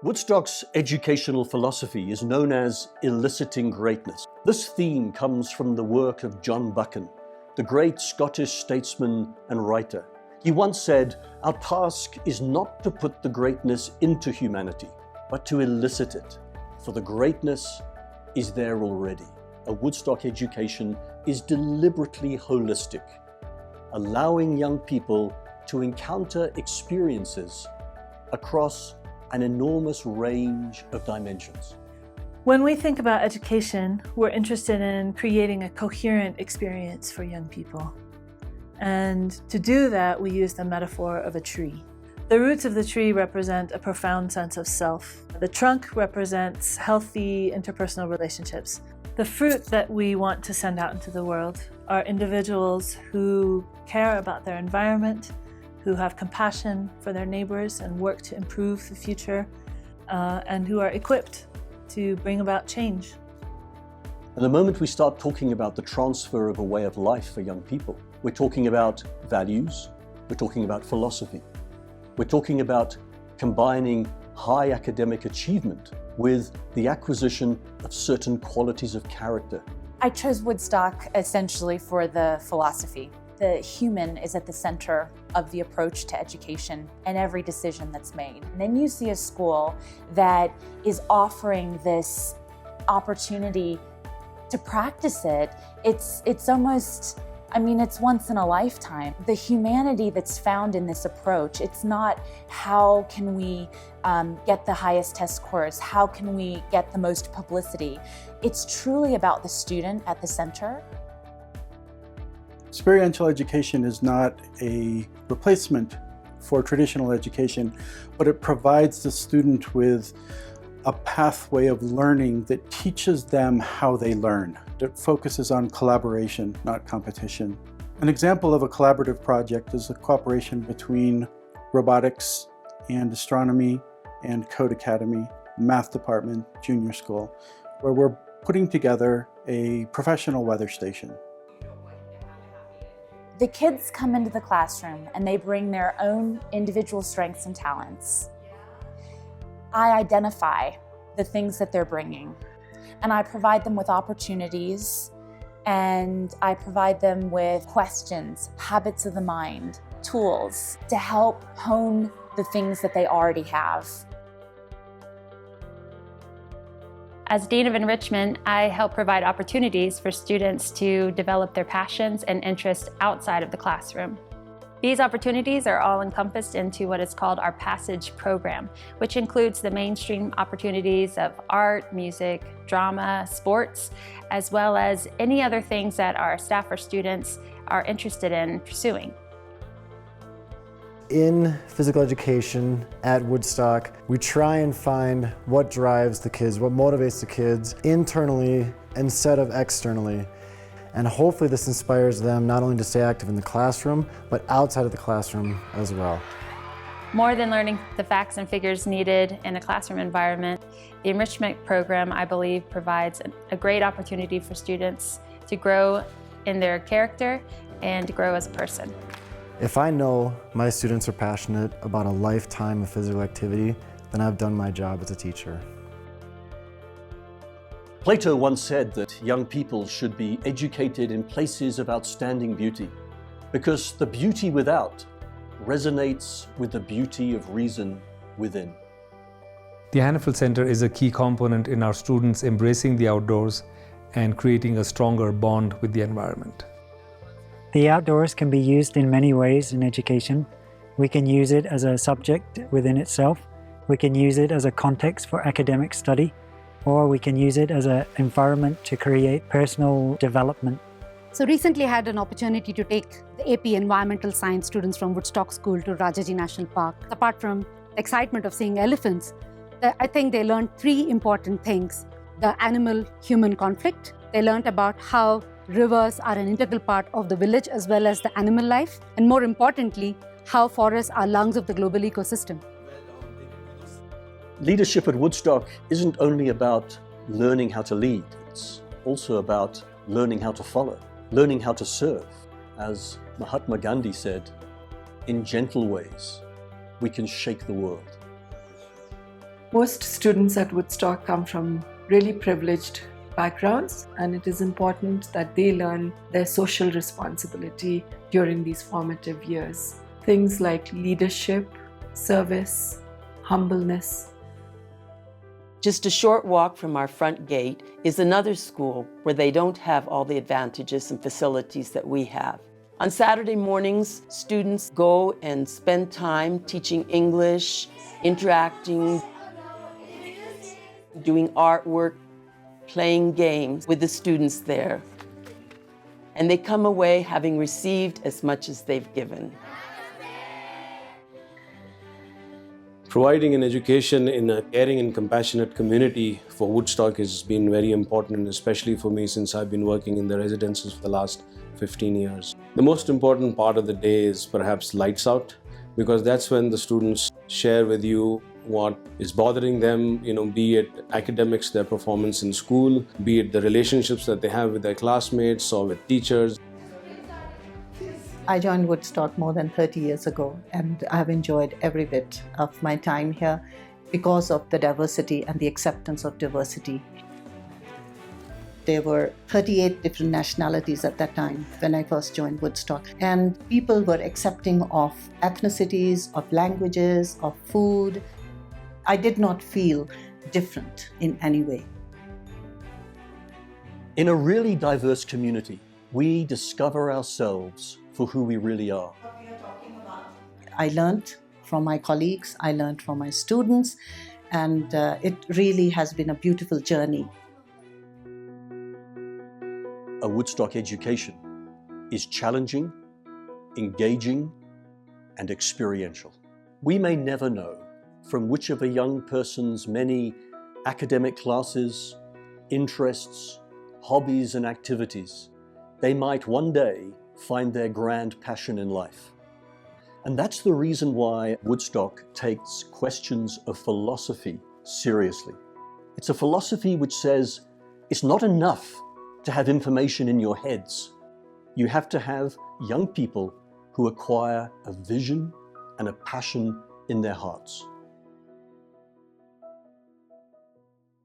Woodstock's educational philosophy is known as eliciting greatness. This theme comes from the work of John Buchan, the great Scottish statesman and writer. He once said, "Our task is not to put the greatness into humanity, but to elicit it, for the greatness is there already." A Woodstock education is deliberately holistic, allowing young people to encounter experiences across an enormous range of dimensions. When we think about education, we're interested in creating a coherent experience for young people. And to do that, we use the metaphor of a tree. The roots of the tree represent a profound sense of self. The trunk represents healthy interpersonal relationships. The fruit that we want to send out into the world are individuals who care about their environment, who have compassion for their neighbors and work to improve the future, and who are equipped to bring about change. And the moment we start talking about the transfer of a way of life for young people, we're talking about values, we're talking about philosophy, we're talking about combining high academic achievement with the acquisition of certain qualities of character. I chose Woodstock essentially for the philosophy. The human is at the center of the approach to education and every decision that's made. And then you see a school that is offering this opportunity to practice it. It's almost, it's once in a lifetime. The humanity that's found in this approach, it's not how can we get the highest test scores, how can we get the most publicity. It's truly about the student at the center. Experiential education is not a replacement for traditional education, but it provides the student with a pathway of learning that teaches them how they learn. It focuses on collaboration, not competition. An example of a collaborative project is a cooperation between robotics and astronomy and Code Academy, math department, junior school, where we're putting together a professional weather station. The kids come into the classroom and they bring their own individual strengths and talents. I identify the things that they're bringing, and I provide them with opportunities, and I provide them with questions, habits of the mind, tools to help hone the things that they already have. As Dean of Enrichment, I help provide opportunities for students to develop their passions and interests outside of the classroom. These opportunities are all encompassed into what is called our Passage program, which includes the mainstream opportunities of art, music, drama, sports, as well as any other things that our staff or students are interested in pursuing. In physical education at Woodstock, we try and find what drives the kids, what motivates the kids internally instead of externally. And hopefully this inspires them not only to stay active in the classroom, but outside of the classroom as well. More than learning the facts and figures needed in a classroom environment, the Enrichment program, I believe, provides a great opportunity for students to grow in their character and to grow as a person. If I know my students are passionate about a lifetime of physical activity, then I've done my job as a teacher. Plato once said that young people should be educated in places of outstanding beauty, because the beauty without resonates with the beauty of reason within. The Hannaford Center is a key component in our students embracing the outdoors and creating a stronger bond with the environment. The outdoors can be used in many ways in education. We can use it as a subject within itself. We can use it as a context for academic study, or we can use it as an environment to create personal development. So recently I had an opportunity to take the AP Environmental Science students from Woodstock School to Rajaji National Park. Apart from the excitement of seeing elephants, I think they learned three important things. The animal-human conflict. They learned about how rivers are an integral part of the village as well as the animal life, and more importantly, how forests are lungs of the global ecosystem. Leadership at Woodstock isn't only about learning how to lead, it's also about learning how to follow, learning how to serve. As Mahatma Gandhi said, "In gentle ways, we can shake the world." Most students at Woodstock come from really privileged backgrounds, and it is important that they learn their social responsibility during these formative years. Things like leadership, service, humbleness. Just a short walk from our front gate is another school where they don't have all the advantages and facilities that we have. On Saturday mornings, students go and spend time teaching English, interacting, doing artwork, playing games with the students there. And they come away having received as much as they've given. Providing an education in a caring and compassionate community for Woodstock has been very important, and especially for me since I've been working in the residences for the last 15 years. The most important part of the day is perhaps lights out, because that's when the students share with you what is bothering them, be it academics, their performance in school, be it the relationships that they have with their classmates or with teachers. I joined Woodstock more than 30 years ago, and I've enjoyed every bit of my time here because of the diversity and the acceptance of diversity. There were 38 different nationalities at that time when I first joined Woodstock, and people were accepting of ethnicities, of languages, of food. I did not feel different in any way. In a really diverse community, we discover ourselves for who we really are. I learned from my colleagues, I learned from my students, and it really has been a beautiful journey. A Woodstock education is challenging, engaging, and experiential. We may never know from which of a young person's many academic classes, interests, hobbies, and activities they might one day find their grand passion in life. And that's the reason why Woodstock takes questions of philosophy seriously. It's a philosophy which says it's not enough to have information in your heads. You have to have young people who acquire a vision and a passion in their hearts.